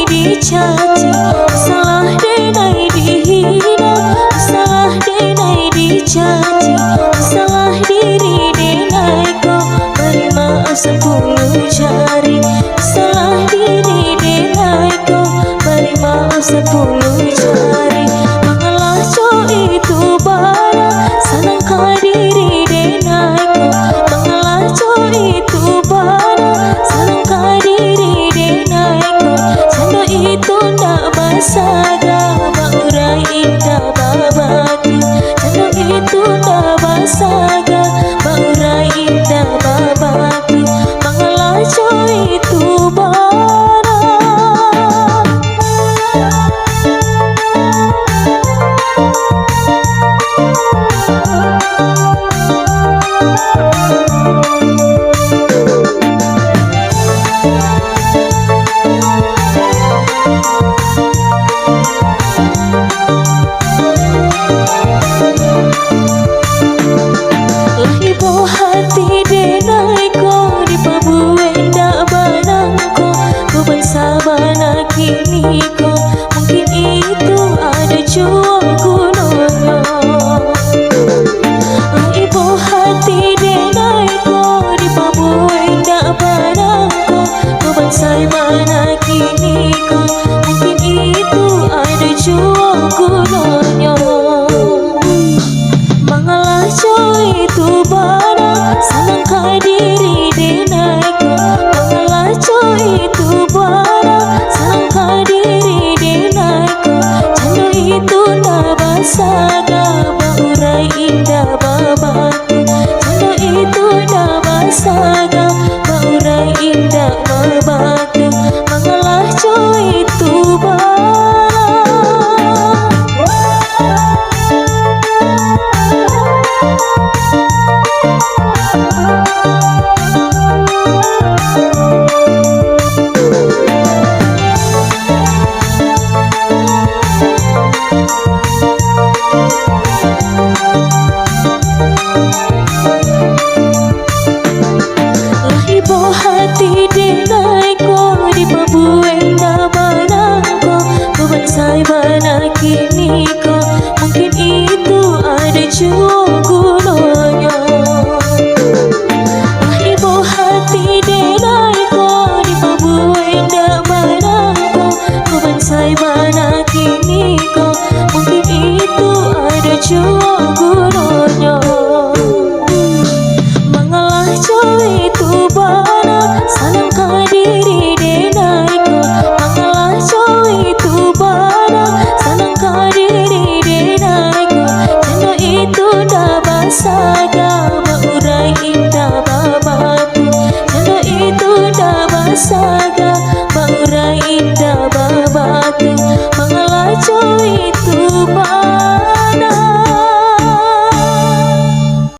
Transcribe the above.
dicaci, salah denai dihina, salah denai dicaci, salah diri denai kau beri maaf 10 jari, salah diri denai kau beri maaf 10 jari. Mengalah co itu bara sanang kadiri denai kau, mengalah co itu bara sanang kadiri denai kau. Cando itu ndak basaga baurai indah babatu, cando itu ndak basaga baurai indah babatu. Mengalah co itu bara. Hati denai ko di pabuenda banangko, ko bangsa bana kini ko